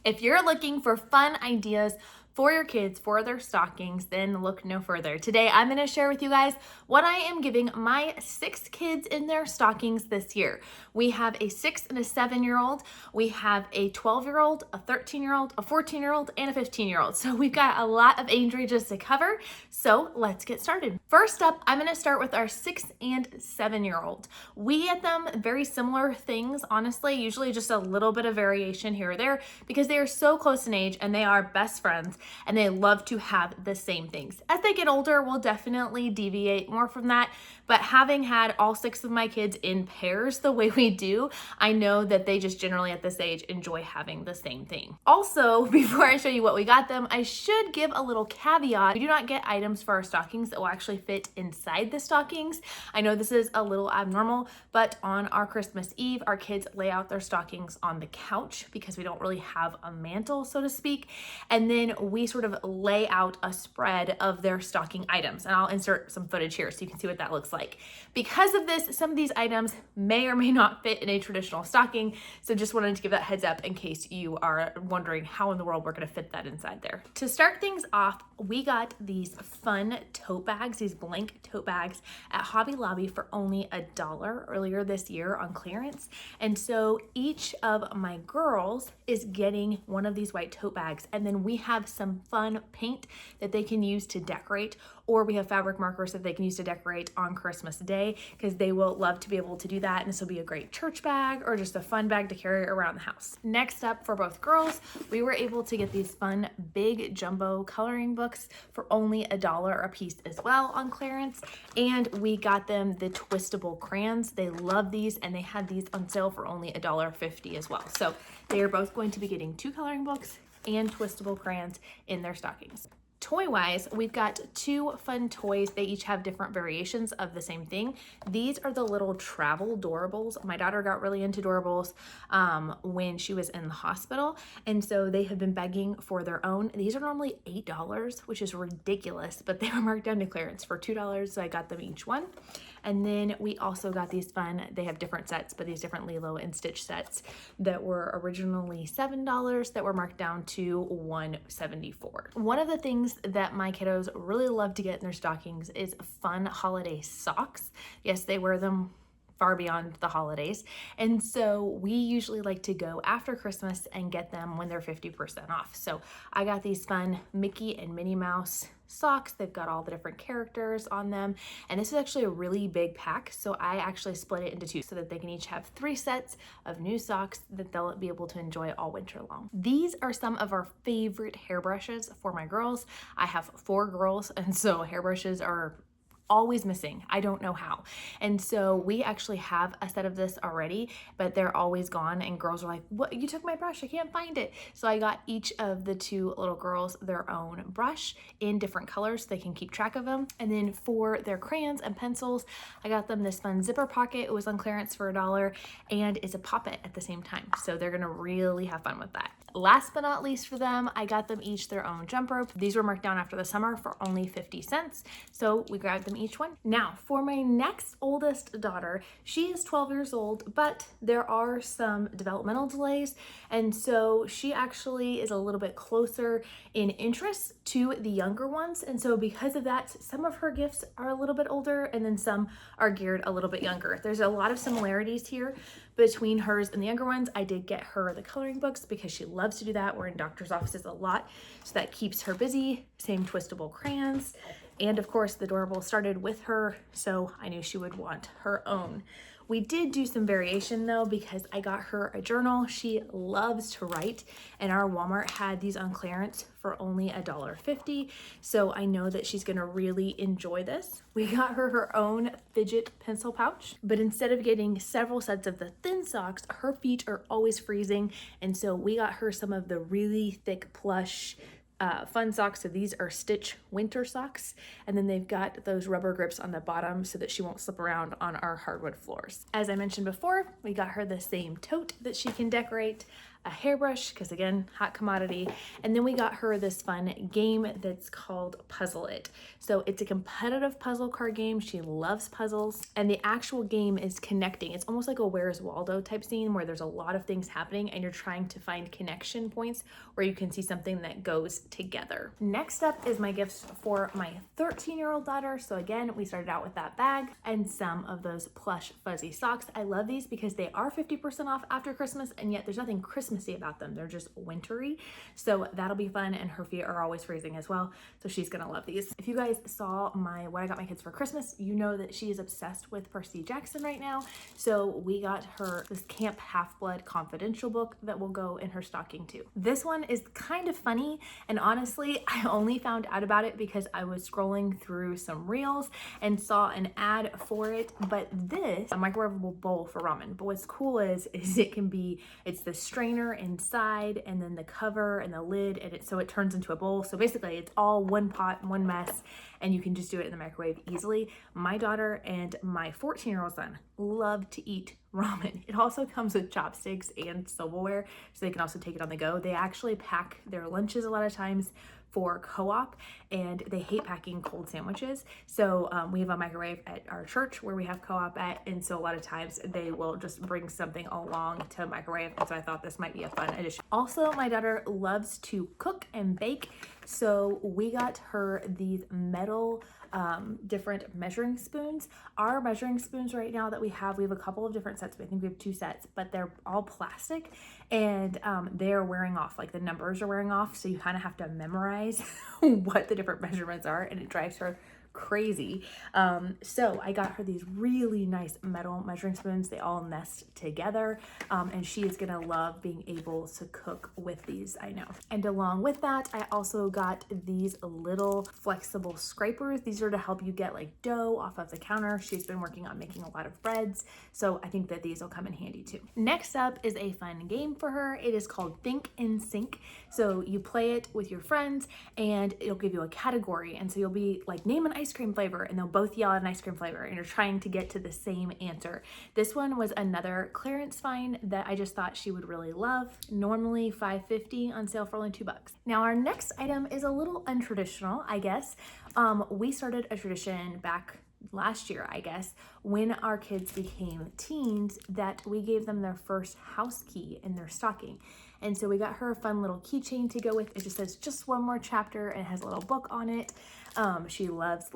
If you're looking for fun ideas for your kids, for their stockings, then look no further. Today, I'm gonna share with you guys what I am giving my 6 kids in their stockings this year. We have a 6 and a 7-year-old, we have a 12-year-old, a 13-year-old, a 14-year-old, and a 15-year-old. So we've got a lot of age ranges to cover, so let's get started. First up, I'm gonna start with our 6 and 7-year-old. We get them very similar things, honestly, usually just a little bit of variation here or there because they are so close in age and they are best friends and they love to have the same things. As they get older, we'll definitely deviate more from that, but having had all 6 of my kids in pairs the way we do, I know that they just generally at this age enjoy having the same thing. Also, before I show you what we got them, I should give a little caveat. We do not get items for our stockings that will actually fit inside the stockings. I know this is a little abnormal, but on our Christmas Eve, our kids lay out their stockings on the couch because we don't really have a mantle, so to speak. And then we sort of lay out a spread of their stocking items. And I'll insert some footage here so you can see what that looks like. Because of this, some of these items may or may not fit in a traditional stocking. So just wanted to give that heads up in case you are wondering how in the world we're gonna fit that inside there. To start things off, we got these fun tote bags, these blank tote bags at Hobby Lobby for only $1 earlier this year on clearance. And so each of my girls is getting one of these white tote bags. And then we have some fun paint that they can use to decorate, or we have fabric markers that they can use to decorate on Christmas Day because they will love to be able to do that. And this will be a great church bag or just a fun bag to carry around the house. Next up, for both girls, we were able to get these fun big jumbo coloring books for only $1 a piece as well on clearance. And we got them the twistable crayons. They love these and they had these on sale for only $1.50 as well. So they are both going to be getting 2 coloring books and twistable crayons in their stockings. Toy-wise, we've got 2 fun toys. They each have different variations of the same thing. These are the little travel doorables. My daughter got really into doorables when she was in the hospital, and so they have been begging for their own. These are normally $8, which is ridiculous, but they were marked down to clearance for $2, so I got them each one. And then we also got these fun, they have different sets, but these different Lilo and Stitch sets that were originally $7 that were marked down to $1.74. One of the things that my kiddos really love to get in their stockings is fun holiday socks. Yes, they wear them far beyond the holidays. And so we usually like to go after Christmas and get them when they're 50% off. So I got these fun Mickey and Minnie Mouse socks. They've got all the different characters on them. And this is actually a really big pack. So I actually split it into 2 so that they can each have 3 sets of new socks that they'll be able to enjoy all winter long. These are some of our favorite hairbrushes for my girls. I have 4 girls, and so hairbrushes are always missing. I don't know how. And so we actually have a set of this already, but they're always gone and girls are like, "What? You took my brush, I can't find it." So I got each of the 2 little girls their own brush in different colors so they can keep track of them. And then for their crayons and pencils, I got them this fun zipper pocket. It was on clearance for $1 and it's a pop-it at the same time. So they're gonna really have fun with that. Last but not least for them, I got them each their own jump rope. These were marked down after the summer for only 50 cents. So we grabbed them each one. Now for my next oldest daughter, she is 12 years old, but there are some developmental delays. And so she actually is a little bit closer in interest to the younger ones. And so because of that, some of her gifts are a little bit older and then some are geared a little bit younger. There's a lot of similarities here between hers and the younger ones. I did get her the coloring books because she loves to do that. We're in doctor's offices a lot, so that keeps her busy. Same twistable crayons. And of course, the doorbell started with her, so I knew she would want her own. We did do some variation though, because I got her a journal. She loves to write, and our Walmart had these on clearance for only $1.50. So I know that she's gonna really enjoy this. We got her her own fidget pencil pouch, but instead of getting several sets of the thin socks, her feet are always freezing. And so we got her some of the really thick plush fun socks. So these are Stitch winter socks, and then they've got those rubber grips on the bottom so that she won't slip around on our hardwood floors. As I mentioned before, we got her the same tote that she can decorate. a hairbrush, because again, hot commodity. And then we got her this fun game that's called Puzzle It. So it's a competitive puzzle card game. She loves puzzles, and the actual game is connecting. It's almost like a Where's Waldo type scene where there's a lot of things happening and you're trying to find connection points where you can see something that goes together. Next up is my gifts for my 13-year-old daughter. So again, we started out with that bag and some of those plush fuzzy socks. I love these because they are 50% off after Christmas, and yet there's nothing Christmassy about them. They're just wintry. So that'll be fun, and her feet are always freezing as well. So she's gonna love these. If you guys saw my what I got my kids for Christmas, you know that she is obsessed with Percy Jackson right now. So we got her this Camp Half-Blood Confidential book that will go in her stocking too. This one is kind of funny, and honestly, I only found out about it because I was scrolling through some reels and saw an ad for it. But this, a microwavable bowl for ramen. But what's cool is it's the strainer inside and then the cover and the lid, and so it turns into a bowl. So basically it's all one pot, one mess, and you can just do it in the microwave easily. My daughter and my 14-year-old son love to eat ramen. It also comes with chopsticks and silverware, so they can also take it on the go. They actually pack their lunches a lot of times for co-op, and they hate packing cold sandwiches. So we have a microwave at our church where we have co-op at, and so a lot of times they will just bring something along to microwave, and so I thought this might be a fun addition. Also, my daughter loves to cook and bake, so we got her these metal different measuring spoons. Our measuring spoons right now that we have a couple of different sets. I think we have 2 sets, but they're all plastic, and they're wearing off, like the numbers are wearing off, so you kind of have to memorize what the different measurements are, and it drives her crazy. So I got her these really nice metal measuring spoons. They all nest together, and she is gonna love being able to cook with these, I know. And along with that, I also got these little flexible scrapers. These are to help you get like dough off of the counter. She's been working on making a lot of breads, so I think that these will come in handy too. Next up is a fun game for her. It is called Think and Sync. So you play it with your friends, and it'll give you a category, and so you'll be like, name an ice cream flavor, and they'll both yell at an ice cream flavor, and you're trying to get to the same answer. This one was another clearance find that I just thought she would really love. Normally $5.50, on sale for only $2. Now our next item is a little untraditional, I guess. We started a tradition back last year, I guess, when our kids became teens, that we gave them their first house key in their stocking. And so we got her a fun little keychain to go with. It just says just one more chapter, and it has a little book on it. She loves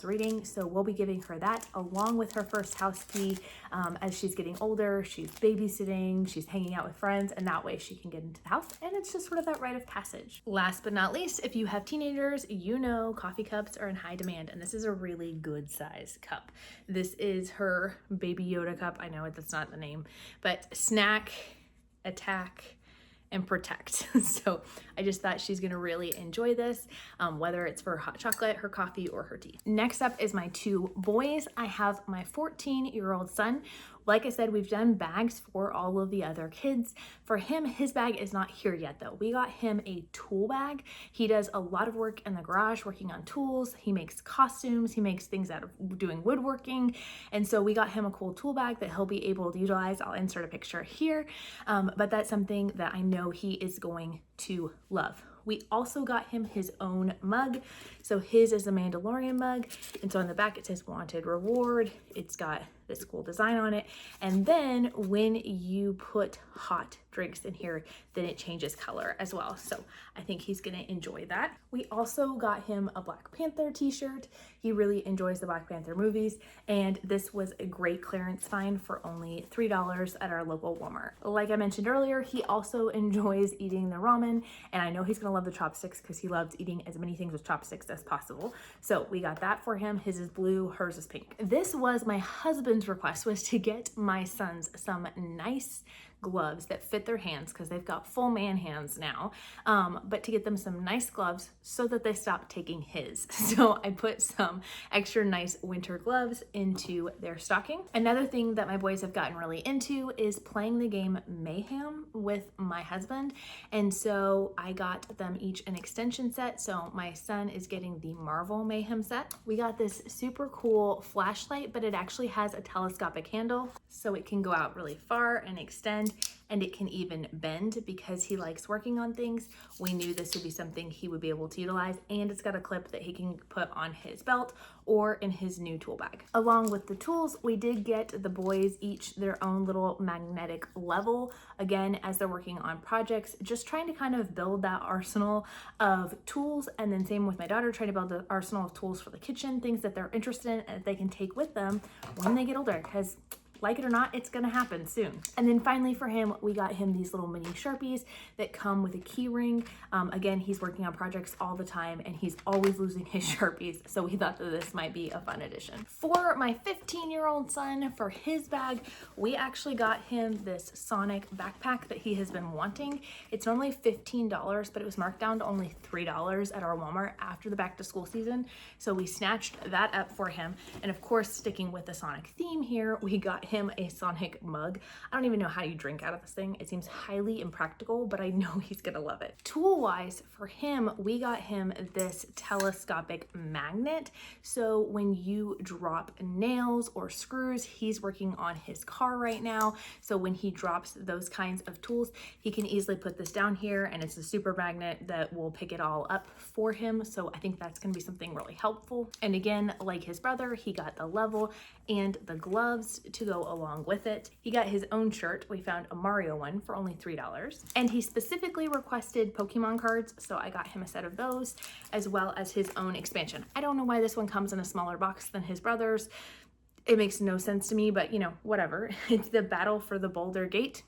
reading, so we'll be giving her that along with her first house key. As she's getting older, she's babysitting, she's hanging out with friends, and that way she can get into the house, and it's just sort of that rite of passage. Last but not least, if you have teenagers, you know coffee cups are in high demand, and this is a really good size cup. This is her Baby Yoda cup. I know that's not the name, but snack, attack, and protect. So I just thought she's gonna really enjoy this, whether it's for hot chocolate, her coffee, or her tea. Next up is my 2 boys. I have my 14-year-old son. Like I said, we've done bags for all of the other kids. For him, his bag is not here yet though. We got him a tool bag. He does a lot of work in the garage working on tools. He makes costumes, he makes things out of doing woodworking. And so we got him a cool tool bag that he'll be able to utilize. I'll insert a picture here, but that's something that I know he is going to love. We also got him his own mug. So his is a Mandalorian mug. And so on the back it says Wanted Reward. It's got this cool design on it. And then when you put hot drinks in here, then it changes color as well. So I think he's gonna enjoy that. We also got him a Black Panther t-shirt. He really enjoys the Black Panther movies, and this was a great clearance find for only $3 at our local Walmart. Like I mentioned earlier, he also enjoys eating the ramen, and I know he's gonna love the chopsticks because he loves eating as many things with chopsticks as possible. So we got that for him. His is blue, hers is pink. This was my husband's request, was to get my sons some nice gloves that fit their hands because they've got full man hands now, but to get them some nice gloves so that they stop taking his. So I put some extra nice winter gloves into their stocking. Another thing that my boys have gotten really into is playing the game Mayhem with my husband, and so I got them each an extension set. So my son is getting the Marvel Mayhem set. We got this super cool flashlight, but it actually has a telescopic handle so it can go out really far and extend. and it can even bend because he likes working on things. We knew this would be something he would be able to utilize, and it's got a clip that he can put on his belt or in his new tool bag. Along with the tools, we did get the boys each their own little magnetic level, again, as they're working on projects, just trying to kind of build that arsenal of tools. And then same with my daughter, trying to build the arsenal of tools for the kitchen, things that they're interested in and they can take with them when they get older, because like it or not, it's gonna happen soon. And then finally for him, we got him these little mini Sharpies that come with a key ring. Again, he's working on projects all the time and he's always losing his Sharpies. So we thought that this might be a fun addition. For my 15-year-old son, for his bag, we actually got him this Sonic backpack that he has been wanting. It's normally $15, but it was marked down to only $3 at our Walmart after the back to school season. So we snatched that up for him. And of course, sticking with the Sonic theme here, we got him a Sonic mug. I don't even know how you drink out of this thing. It seems highly impractical, but I know he's gonna love it. Tool-wise, for him, we got him this telescopic magnet. So when you drop nails or screws, he's working on his car right now. So when he drops those kinds of tools, he can easily put this down here and it's a super magnet that will pick it all up for him. So I think that's gonna be something really helpful. And again, like his brother, he got the level and the gloves to go along with it. He got his own shirt. We found a Mario one for only $3. And he specifically requested Pokemon cards, so I got him a set of those, as well as his own expansion. I don't know why this one comes in a smaller box than his brother's. It makes no sense to me, but you know, whatever. It's the Battle for the Boulder Gate.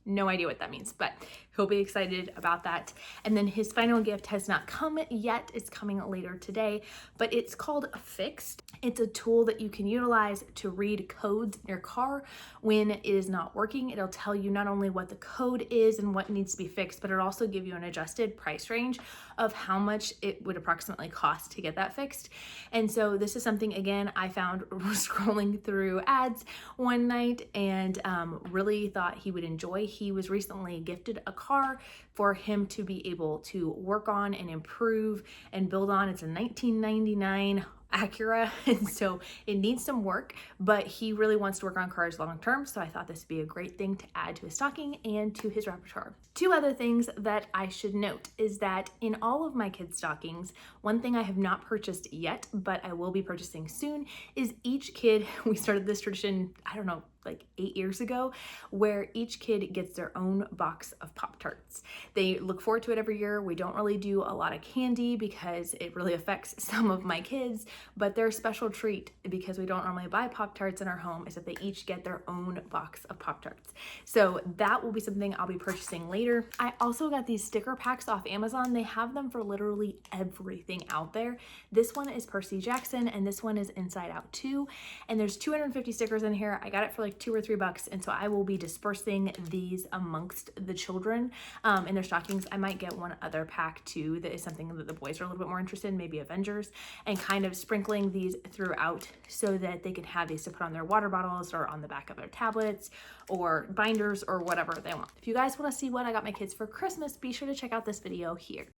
No idea what that means, but he'll be excited about that. And then his final gift has not come yet. It's coming later today, but it's called Fixed. It's a tool that you can utilize to read codes in your car when it is not working. It'll tell you not only what the code is and what needs to be fixed, but it'll also give you an adjusted price range of how much it would approximately cost to get that fixed. And so this is something, again, I found scrolling through ads one night and really thought he would enjoy. He was recently gifted a car for him to be able to work on and improve and build on. It's a 1999 Acura, and so it needs some work, but he really wants to work on cars long term, so I thought this would be a great thing to add to his stocking and to his repertoire. Two other things that I should note is that in all of my kids' stockings, one thing I have not purchased yet, but I will be purchasing soon, is each kid, we started this tradition, I don't know, like 8 years ago, where each kid gets their own box of Pop-Tarts. They look forward to it every year. We don't really do a lot of candy because it really affects some of my kids, but their special treat, because we don't normally buy Pop-Tarts in our home, is that they each get their own box of Pop-Tarts. So that will be something I'll be purchasing later. I also got these sticker packs off Amazon. They have them for literally everything out there. This one is Percy Jackson and this one is Inside Out 2, and there's 250 stickers in here. I got it for like $2 or $3, and so I will be dispersing these amongst the children in their stockings. I might get one other pack too that is something that the boys are a little bit more interested in, maybe Avengers, and kind of sprinkling these throughout so that they can have these to put on their water bottles or on the back of their tablets or binders or whatever they want. If you guys want to see what I got my kids for Christmas, be sure to check out this video here.